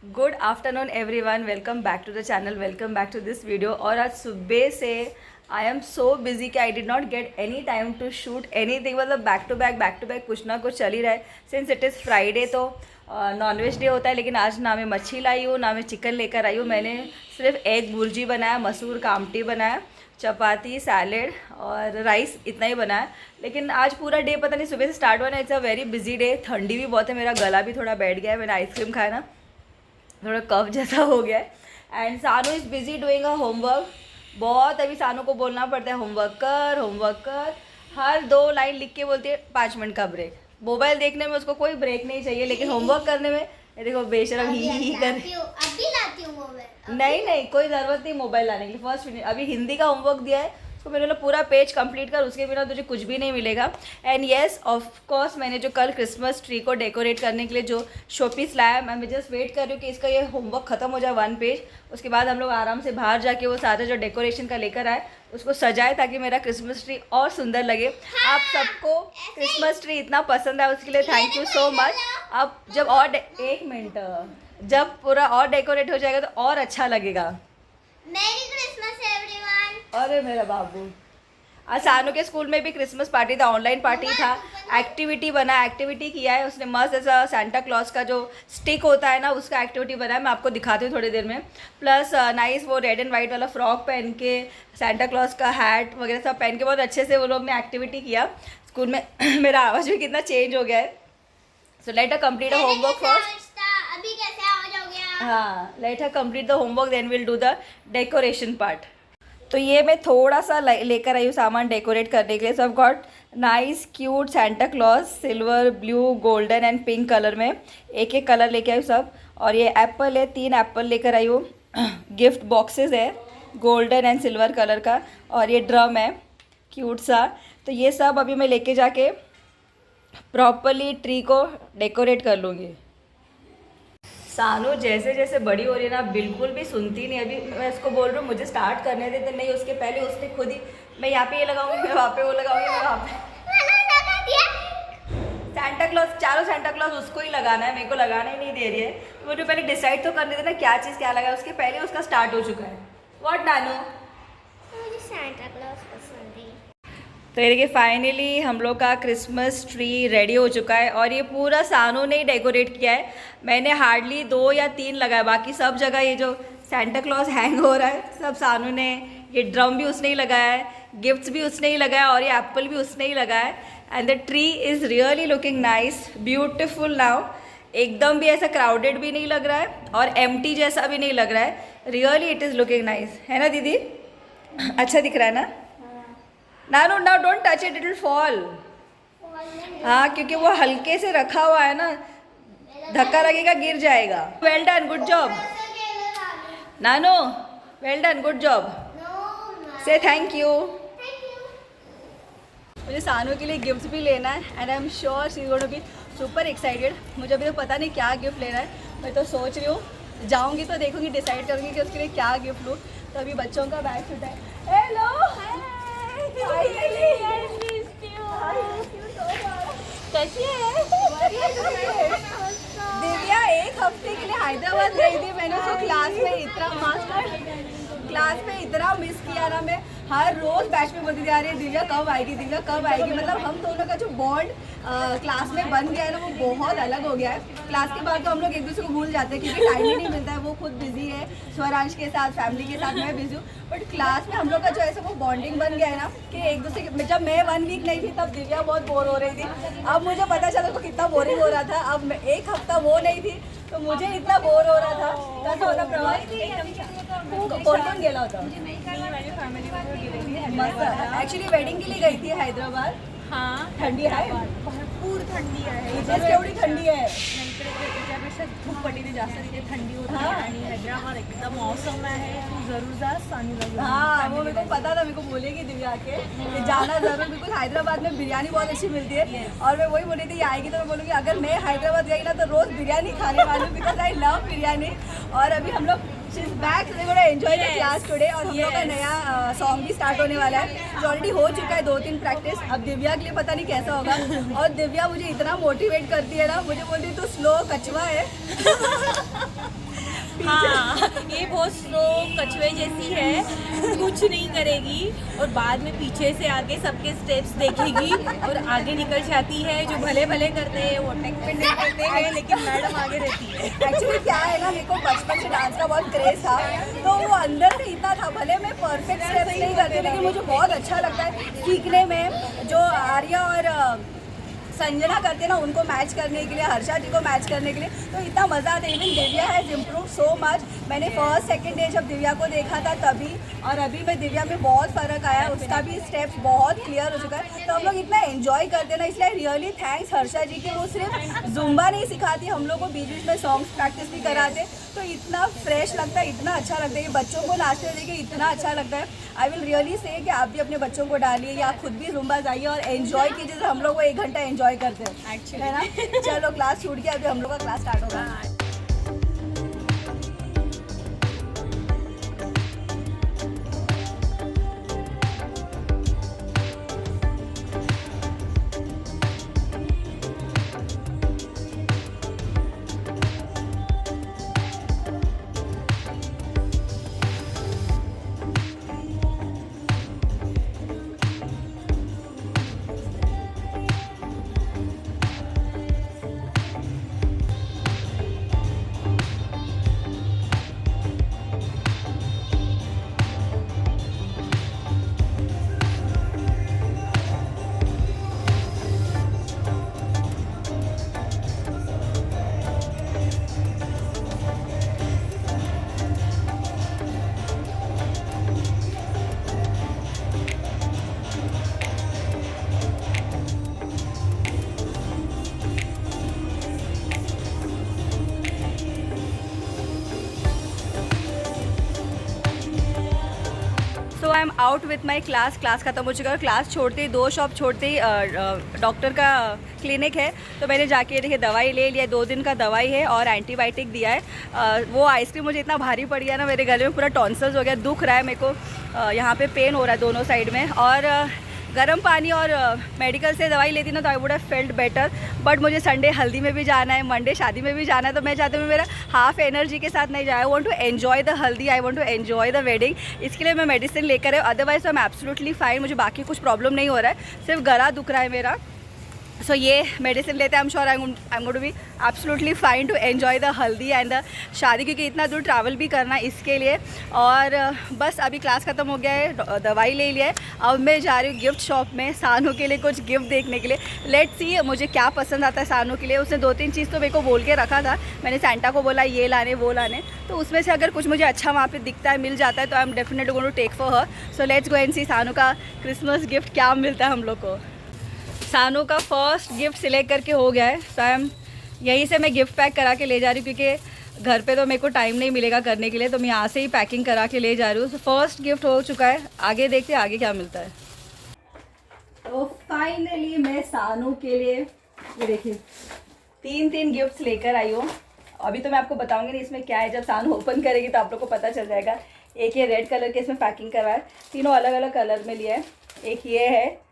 Good afternoon everyone, welcome back to the channel, welcome back to this video. और आज सुबह से I am so busy कि I did not get any time to shoot anything. मतलब back to back कुछ ना कुछ चल ही रहा है। सिंस इट इज़ फ्राइडे तो नॉनवेज डे होता है, लेकिन आज ना मैं मच्छी लाई हूँ ना मैं चिकन लेकर आई हूँ। मैंने सिर्फ एग भुर्जी बनाया, मसूर का आमटी बनाया, चपाती, सैलेड और राइस, इतना ही बनाया। लेकिन आज पूरा डे पता नहीं सुबह से स्टार्ट हुआ ना, it's a very busy day. ठंडी भी बहुत है, मेरा गला भी थोड़ा बैठ गया है, मैंने आइसक्रीम खाया ना, थोड़ा कफ जैसा हो गया है। एंड सानू is busy doing a homework. बहुत अभी सानू को बोलना पड़ता है होमवर्क कर, होमवर्क कर। हर 2 लाइन लिख के बोलती है 5 मिनट का ब्रेक। मोबाइल देखने में उसको कोई ब्रेक नहीं चाहिए, लेकिन होमवर्क करने में ये देखो बेशरम ही कर। अभी लाती हूँ मोबाइल। नहीं नहीं, कोई ज़रूरत नहीं मोबाइल लाने के लिए। फर्स्ट मिनट अभी हिंदी का होमवर्क दिया है उसको, मैंने बोला पूरा पेज कंप्लीट कर, उसके बिना तुझे कुछ भी नहीं मिलेगा। एंड येस ऑफ कोर्स, मैंने जो कल क्रिसमस ट्री को डेकोरेट करने के लिए जो शोपीस लाया, मैं जस्ट वेट कर रही हूँ कि इसका ये होमवर्क ख़त्म हो जाए 1 पेज। उसके बाद हम लोग आराम से बाहर जाके वो सारा जो डेकोरेशन का लेकर आए उसको सजाए, ताकि मेरा क्रिसमस ट्री और सुंदर लगे। आप सबको क्रिसमस ट्री इतना पसंद है, उसके लिए थैंक यू सो मच। अब जब और 1 मिनट, जब पूरा और डेकोरेट हो जाएगा तो और अच्छा लगेगा। मेरी क्रिसमस एवरीवन। अरे मेरा बाबू, आज सानू के स्कूल में भी क्रिसमस पार्टी था, ऑनलाइन पार्टी था। एक्टिविटी बना, एक्टिविटी किया है उसने मस्त, ऐसा सेंटा क्लॉज का जो स्टिक होता है ना उसका एक्टिविटी बना है। मैं आपको दिखाती हूँ थोड़ी देर में। प्लस नाइस वो रेड एंड वाइट वाला फ्रॉक पहन के, सेंटा क्लॉज का हैट वगैरह सब पहन के बहुत अच्छे से वो लोग ने एक्टिविटी किया स्कूल में। मेरा आवाज़ भी कितना चेंज हो गया है। So let a complete a homework first. अभी कैसे आवाज हो गया? हाँ, let her complete the homework, then will do the decoration part. तो ये मैं थोड़ा सा लेकर आई हूँ सामान डेकोरेट करने के लिए। So I got nice cute Santa Claus, silver, blue, golden and pink colour में। एक एक कलर लेके आई हूँ सब। और ये एप्पल है, 3 एप्पल लेकर आई हूँ। गिफ्ट बॉक्सेस है गोल्डन एंड सिल्वर कलर का। और ये ड्रम है क्यूट सा। तो ये सब अभी मैं लेके जाके प्रॉपरली ट्री को डेकोरेट कर लूँगी। सानू जैसे जैसे बड़ी हो रही है ना, बिल्कुल भी सुनती नहीं। अभी मैं इसको बोल रही हूँ मुझे स्टार्ट करने देते नहीं, उसके पहले उसने खुद ही मैं यहाँ पे ये लगाऊंगी, मैं वहाँ पे वो लगाऊंगी, मैं वहाँ पे। सेंटा क्लॉज, चारों सेंटा क्लॉज उसको ही लगाना है, मेरे को लगाना ही नहीं दे रही है। तो मुझे पहले डिसाइड तो करने देना क्या चीज़ क्या लगा, उसके पहले उसका स्टार्ट हो चुका है। व्हाट नानू? मुझे सांता क्लॉज पसंद है। तो ये देखिए फाइनली हम लोग का क्रिसमस ट्री रेडी हो चुका है। और ये पूरा सानू ने ही डेकोरेट किया है, मैंने हार्डली 2 या 3 लगाया। बाकी सब जगह ये जो सेंटा क्लॉज हैंग हो रहा है सब सानू ने, ये ड्रम भी उसने ही लगाया है, गिफ्ट्स भी उसने ही लगाया और ये एप्पल भी उसने ही लगाया है। And the tree is really looking nice, beautiful now. एकदम भी ऐसा क्राउडेड भी नहीं लग रहा है और एम्प्टी जैसा भी नहीं लग रहा है। Really it is looking nice, है ना दीदी? अच्छा दिख रहा है ना? Nanu now don't touch it, it will fall. हाँ, क्योंकि वो हल्के से रखा हुआ है ना, धक्का लगेगा गिर जाएगा। Well done, good job Nanu, well done, good job. Say thank you. मुझे सानू के लिए गिफ्ट भी लेना है and I am sure she is going to be super excited. मुझे अभी तो पता नहीं क्या गिफ्ट लेना है, मैं तो सोच रही हूँ, जाऊँगी तो देखूँगी, डिसाइड करूँगी कि उसके लिए क्या गिफ्ट लूँ। तो अभी बच्चों का बैग छूटा है। हेलो, कैसी है दिव्या? 1 हफ्ते के लिए हैदराबाद गई थी, मैंने उसको क्लास में इतना मिस किया ना। मैं हर रोज बैच में बोलती जा रही है दिव्या कब आएगी, दिव्या कब आएगी। मतलब हम दोनों का जो बॉन्ड क्लास में बन गया है ना, वो बहुत अलग हो गया है। क्लास के बाद तो हम लोग एक दूसरे को भूल जाते हैं क्योंकि टाइम ही नहीं मिलता है। वो खुद बिजी है स्वरांश के साथ, फैमिली के साथ, मैं बिजी हूँ। बट क्लास में हम लोग का जो ऐसा वो बॉन्डिंग बन गया है ना कि एक दूसरे के, जब मैं 1 वीक नहीं थी तब दिव्या बहुत बोर हो रही थी। अब मुझे पता चला तो कितना बोरिंग हो रहा था। अब मैं 1 हफ्ता वो नहीं थी तो मुझे इतना बोर हो रहा था। कैसा होता प्रवास? कौन गेला होता? मस्त। एक्चुअली वेडिंग के लिए गई थी हैदराबाद। हाँ, थंडी आहे? भरपूर थंडी आहे. इथेच केवढी थंडी आहे? इकडे त्याच्यापेक्षा खूप पटीने जास्त तिथे थंडी होती हाँ. आणि हैदराबाद एकदम मौसम आहे. तू जरूर जास आणि जरूर हाँ, वो मेरे को पता था, मेरे को बोलेगी दिव्या के कि जाना जरूर। बिल्कुल, हैदराबाद में बिरयानी बहुत अच्छी मिलती है। और मैं वही बोली थी आएगी तो मैं बोलूँगी अगर मैं हैदराबाद गई ना तो रोज़ बिरयानी खाने वाली हूँ, बिकॉज आई लव बिरयानी। और अभी हम लोग she is back, enjoy the class today. और हम लोग का नया सॉन्ग भी स्टार्ट होने वाला है जो ऑलरेडी हो चुका है 2-3 प्रैक्टिस। अब दिव्या के लिए पता नहीं कैसा होगा। और दिव्या मुझे इतना मोटिवेट करती है ना, मुझे बोलती है तू स्लो कचवा है। ये बहुत स्लो कछुए जैसी है, कुछ नहीं करेगी और बाद में पीछे से आके सबके स्टेप्स देखेगी और आगे निकल जाती है। जो भले भले करते हैं वो टेक पे नहीं करते हैं, लेकिन मैडम आगे रहती है। एक्चुअली क्या है ना, मेरे को बचपन से डांस का बहुत क्रेज था, तो वो अंदर से इतना था। भले मैं परफेक्ट स्टेप्स नहीं करती, लेकिन मुझे बहुत अच्छा लगता है सीखने में। जो आर्या और संजना करते हैं ना, उनको मैच करने के लिए, हर्षा जी को मैच करने के लिए, तो इतना मज़ा आता है। Even Divya has improve so much. मैंने फर्स्ट सेकंड डे जब दिव्या को देखा था तभी, और अभी में दिव्या में बहुत फ़र्क आया। उसका भी स्टेप्स बहुत क्लियर हो चुका है। तो हम लोग इतना एंजॉय करते हैं ना, इसलिए रियली थैंक्स हर्षा जी के। वो सिर्फ जुम्बा नहीं सिखाती, हम लोग को बीच बीच में सॉन्ग्स प्रैक्टिस भी कराते, तो इतना फ्रेश लगता है, इतना अच्छा लगता है। ये बच्चों को नाचते देखिए इतना अच्छा लगता है। आई विल रियली से कि आप भी अपने बच्चों को डालिए या खुद भी जुम्बा जाइए और एंजॉय कीजिए, जैसे हम लोग वो 1 घंटा एंजॉय करते हैं एक्चुअली, है ना। चलो क्लास छूट गया, अभी हम लोग का क्लास स्टार्ट होगा। So I am out with my class ख़त्म हो चुका है। क्लास छोड़ते ही 2 शॉप छोड़ते ही डॉक्टर का क्लिनिक है, तो मैंने जाके देखिए दवाई ले लिया। 2 दिन का दवाई है और एंटीबायोटिक दिया है। वो आइसक्रीम मुझे इतना भारी पड़ गया ना, मेरे गले में पूरा टॉन्सिल्स हो गया, दुख रहा है मेरे को। यहाँ पे पेन हो रहा है दोनों साइड में। और गर्म पानी और मेडिकल से दवाई लेती ना तो I would have felt better. But मुझे संडे हल्दी में भी जाना है, मंडे शादी में भी जाना है, तो मैं चाहती हूँ मेरा हाफ एनर्जी के साथ नहीं जाए। I want to enjoy the haldi, I want to enjoy the wedding. इसके लिए मैं मेडिसिन लेकर है, otherwise I am absolutely fine. मुझे बाकी कुछ प्रॉब्लम नहीं हो रहा है, सिर्फ गला दुख रहा है मेरा। सो ये मेडिसिन लेते हैं, I am sure I am going to be absolutely fine to enjoy the haldi and the shaadi, क्योंकि इतना दूर ट्रैवल भी करना है इसके लिए। और बस अभी क्लास ख़त्म हो गया है, दवाई ले लिया है। अब मैं जा रही हूँ गिफ्ट शॉप में सानू के लिए कुछ गिफ्ट देखने के लिए। लेट्स सी मुझे क्या पसंद आता है सानू के लिए। उसने 2-3 चीज़ तो मेरे को बोल के रखा था, मैंने सेंटा को बोला ये लाने वो लाने, तो उसमें से अगर कुछ मुझे अच्छा वहाँ पर दिखता है, मिल जाता है, तो I am definitely going to take for her. So let's go and see Sanu का क्रिसमस गिफ्ट क्या मिलता है हम लोग को। सानू का फर्स्ट गिफ्ट सिलेक्ट करके हो गया है, तो आई एम यहीं से मैं गिफ्ट पैक करा के ले जा रही हूँ, क्योंकि घर पे तो मेरे को टाइम नहीं मिलेगा करने के लिए, तो मैं यहाँ से ही पैकिंग करा के ले जा रही हूँ। तो फर्स्ट गिफ्ट हो चुका है, आगे देखते हैं आगे क्या मिलता है। तो फाइनली मैं सानू के लिए ये देखिए 3 गिफ्ट्स लेकर आई हूँ। अभी तो मैं आपको बताऊँगी नहीं इसमें क्या है, जब सानू ओपन करेगी तो आप लोग को पता चल जाएगा। एक ये रेड कलर के इसमें पैकिंग करा है, तीनों अलग अलग कलर में लिया है। एक ये है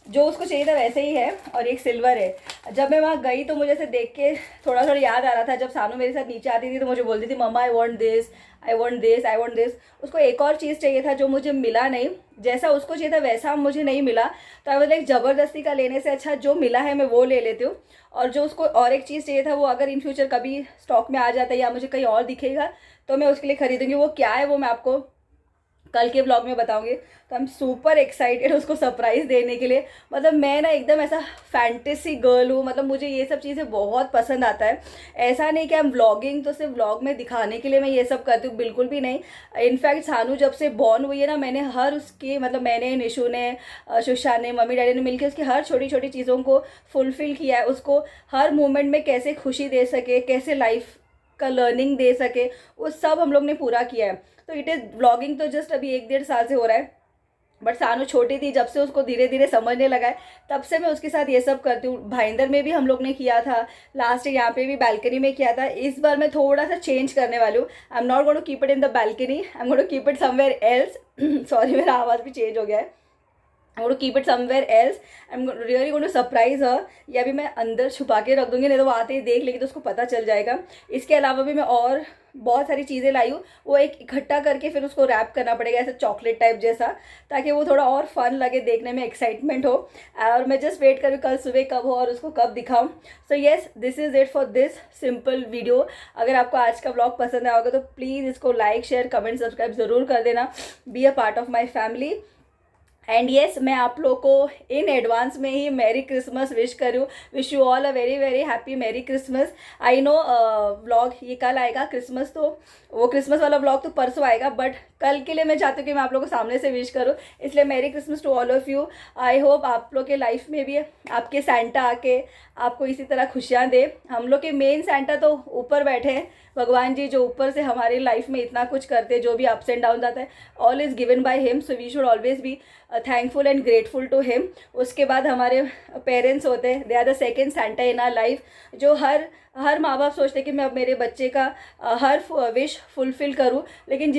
जो उसको चाहिए था वैसे ही है, और एक सिल्वर है। जब मैं वहाँ गई तो मुझे ऐसे देख के थोड़ा थोड़ा याद आ रहा था, जब सानू मेरे साथ नीचे आती थी तो मुझे बोलती थी mama I want this, I want this, I want this. उसको एक और चीज़ चाहिए था जो मुझे मिला नहीं, जैसा उसको चाहिए था वैसा मुझे नहीं मिला। तो आई वाज लाइक ज़बरदस्ती का लेने से अच्छा जो मिला है मैं वो ले लेती हूँ। और जो उसको और एक चीज़ चाहिए था वो अगर इन फ्यूचर कभी स्टॉक में आ जाता है या मुझे कहीं और दिखेगा तो मैं उसके लिए ख़रीदूँगी। वो क्या है वो मैं आपको कल के व्लॉग में बताऊंगी। तो आई एम सुपर एक्साइटेड उसको सरप्राइज़ देने के लिए। मतलब मैं ना एकदम ऐसा फैंटेसी गर्ल हूँ, मतलब मुझे ये सब चीज़ें बहुत पसंद आता है। ऐसा नहीं कि आई एम व्लॉगिंग तो सिर्फ व्लॉग में दिखाने के लिए मैं ये सब करती हूँ, बिल्कुल भी नहीं। इनफैक्ट सानू जब से बॉर्न हुई है ना, मैंने हर उसकी मतलब मैंने, निशु ने, सुषा ने, मम्मी डैडी ने मिलकर उसकी हर छोटी छोटी चीज़ों को फुलफ़िल किया है। उसको हर मोमेंट में कैसे खुशी दे सके, कैसे लाइफ का लर्निंग दे सके, वो सब हम लोग ने पूरा किया है। तो इट इज़ व्लॉगिंग तो जस्ट अभी 1-1.5 साल से हो रहा है, बट सानू छोटी थी, जब से उसको धीरे धीरे समझने लगा है तब से मैं उसके साथ ये सब करती हूँ। भाईंदर में भी हम लोग ने किया था, लास्ट यहाँ पे भी बालकनी में किया था। इस बार मैं थोड़ा सा चेंज करने वाली हूँ। I am not going to keep it in the balcony, I am going to keep it somewhere else. Sorry मेरा आवाज़ भी चेंज हो गया है। I want to keep it somewhere else, I am really going to surprise her. ये अभी मैं अंदर छुपा के रख दूँगी, नहीं तो वो आते ही देख लेगी तो उसको पता चल जाएगा। इसके अलावा भी मैं और बहुत सारी चीज़ें लाई हूँ, वो एक इकट्ठा करके फिर उसको रैप करना पड़ेगा ऐसे चॉकलेट टाइप जैसा, ताकि वो थोड़ा और फन लगे, देखने में एक्साइटमेंट हो। और मैं जस्ट वेट करूँ कल सुबह कब हो और उसको कब दिखाऊँ। So yes, this is it for this simple video. अगर आपको आज का व्लॉग पसंद आया होगा तो प्लीज़ इसको लाइक, शेयर, कमेंट, सब्सक्राइब ज़रूर कर देना। Be a part of my family. And yes, मैं आप लोग को इन एडवांस में ही मैरी क्रिसमस विश करूँ। Wish you all a very very happy merry Christmas. I know vlog ये कल आएगा क्रिसमस, तो वो क्रिसमस वाला व्लॉग तो परसों आएगा, बट कल के लिए मैं चाहती हूँ कि मैं आप लोग को सामने से विश करूँ, इसलिए merry Christmas to all of you. I hope आप लोग के लाइफ में भी आपके सैंटा आके आपको इसी तरह खुशियाँ दे। हम लोग के मेन सैंटा तो ऊपर बैठे हैं, भगवान जी जो ऊपर से हमारी लाइफ में इतना कुछ करते हैं, जो भी अप्स एंड डाउन आता है all is given by him, so we should always be thankful and grateful to him. उसके बाद हमारे पेरेंट्स होते हैं, they are the second Santa in our life, जो हर माँ बाप सोचते हैं कि मैं अब मेरे बच्चे का हर विश फुलफ़िल करूँ, लेकिन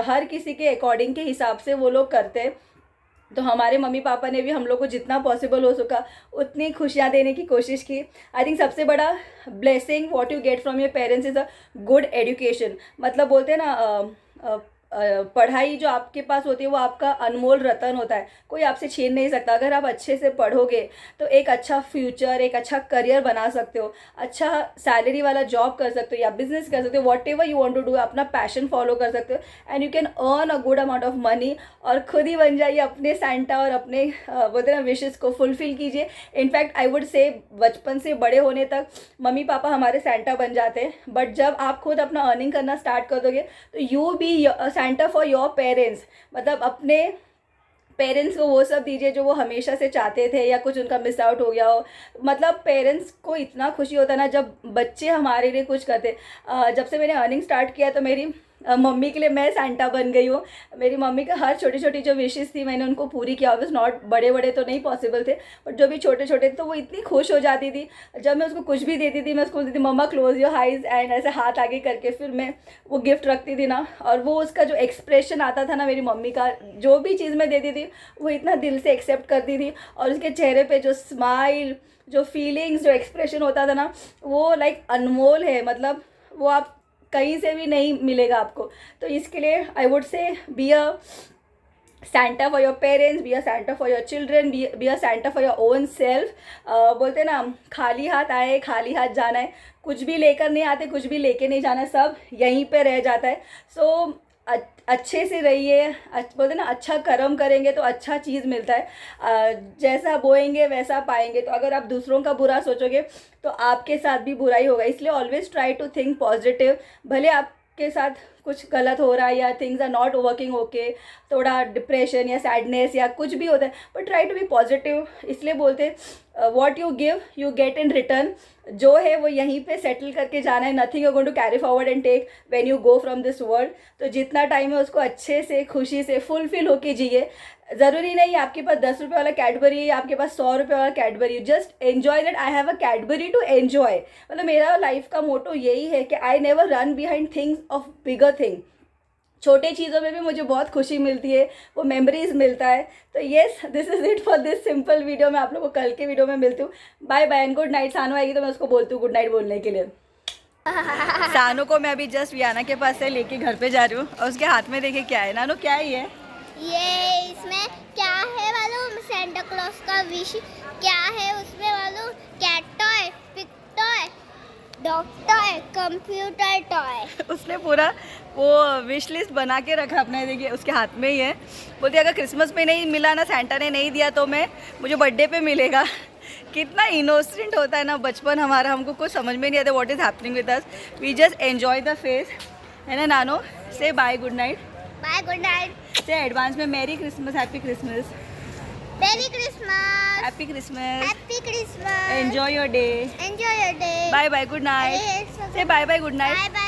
हर किसी के अकॉर्डिंग के हिसाब से वो लोग करते हैं। तो हमारे मम्मी पापा ने भी हम लोग को जितना पॉसिबल हो सका उतनी खुशियाँ देने की कोशिश की। आई थिंक सबसे बड़ा blessing what you get from your parents is a good education. मतलब बोलते हैं ना, पढ़ाई जो आपके पास होती है वो आपका अनमोल रतन होता है, कोई आपसे छीन नहीं सकता। अगर आप अच्छे से पढ़ोगे तो एक अच्छा फ्यूचर, एक अच्छा करियर बना सकते हो, अच्छा सैलरी वाला जॉब कर सकते हो या बिजनेस कर सकते हो, whatever you want to do, अपना पैशन फॉलो कर सकते हो and you can earn a good amount of money और खुद ही बन जाइए अपने सैंटा और अपने बोलते हैं ना विशेस को फुलफिल कीजिए। इनफैक्ट आई वुड से बचपन से बड़े होने तक मम्मी पापा हमारे सैंटा बन जाते हैं, बट जब आप खुद अपना अर्निंग करना स्टार्ट कर दोगे तो you be Santa for your parents. मतलब अपने पेरेंट्स को वो सब दीजिए जो वो हमेशा से चाहते थे या कुछ उनका मिस आउट हो गया हो। मतलब पेरेंट्स को इतना खुशी होता है ना जब बच्चे हमारे लिए कुछ करते। जब से मैंने अर्निंग स्टार्ट किया तो मेरी मम्मी के लिए मैं सैंटा बन गई हूँ। मेरी मम्मी का हर छोटी छोटी जो विशेस थी मैंने उनको पूरी किया। ऑब्वियस नॉट बड़े बड़े तो नहीं पॉसिबल थे, बट जो भी छोटे छोटे थे तो वो इतनी खुश हो जाती थी जब मैं उसको कुछ भी देती थी। मैं उसको बोलती थी मम्मा क्लोज योर आइज एंड ऐसे हाथ आगे करके फिर मैं वो गिफ्ट रखती थी ना, और वो उसका जो एक्सप्रेशन आता था ना मेरी मम्मी का, जो भी चीज़ मैं देती थी वो इतना दिल से एक्सेप्ट करती थी और उसके चेहरे पर जो स्माइल, जो फीलिंग्स, जो एक्सप्रेशन होता था ना वो लाइक अनमोल है। मतलब वो आप कहीं से भी नहीं मिलेगा आपको। तो इसके लिए I would say be a Santa for your parents, be a Santa for your children, be a Santa for your own self. बोलते हैं ना खाली हाथ आए खाली हाथ जाना है, कुछ भी लेकर नहीं आते, कुछ भी लेके नहीं जाना, सब यहीं पे रह जाता है। सो अच्छे से रहिए, बोलते ना अच्छा कर्म करेंगे तो अच्छा चीज़ मिलता है। जैसा बोएंगे वैसा पाएंगे। तो अगर आप दूसरों का बुरा सोचोगे तो आपके साथ भी बुराई होगा। इसलिए always try to think positive. भले आपके साथ कुछ गलत हो रहा है या things are not working okay, थोड़ा डिप्रेशन या सैडनेस या कुछ भी होता है, but try to be positive. इसलिए बोलते what you give you get in return. जो है वो यहीं पे सेटल करके जाना है। Nothing you going to carry forward and take when you go from this world. तो जितना टाइम है उसको अच्छे से खुशी से फुलफिल होके जिए। ज़रूरी नहीं आपके पास 10 रुपये वाला कैडबरी है या आपके पास 100 रुपये वाला Cadbury. Just enjoy that I have a Cadbury to enjoy. मतलब मेरा लाइफ का मोटो यही है कि I never run behind things of bigger thing. छोटे चीज़ों में भी मुझे बहुत खुशी मिलती है, वो मेमोरीज मिलता है। तो yes, this is it for this simple video. मैं आप लोगों को कल के वीडियो में मिलती हूँ। Bye bye and good night. Sanu आएगी तो मैं उसको बोलती हूँ गुड नाइट बोलने के लिए। सानू को मैं अभी जस्ट वियाना के पास से लेके घर पे जा रही हूँ और उसके हाथ में देखे क्या है। नानू क्या है ये इसमें क्या है मालूम? सेंटा क्लॉज का विश क्या है उसमें मालूम? Cat toy, pig toy, dog toy, computer toy. उसने पूरा वो विश लिस्ट बना के रखा अपने। देखिए उसके हाथ में ही है। बोलती अगर क्रिसमस में नहीं मिला ना, सैंटा ने नहीं दिया तो मुझे बर्थडे पे मिलेगा। कितना इनोसेंट होता है ना बचपन हमारा। हमको कुछ समझ में नहीं आता what is happening with us. We just enjoy the face, है ना नानो? Say bye good night. Bye good night. Say advance में merry Christmas, happy Christmas, merry Christmas, happy Christmas, happy Christmas. Enjoy your day, enjoy your day. Bye bye good night. Say bye bye good night. Bye bye.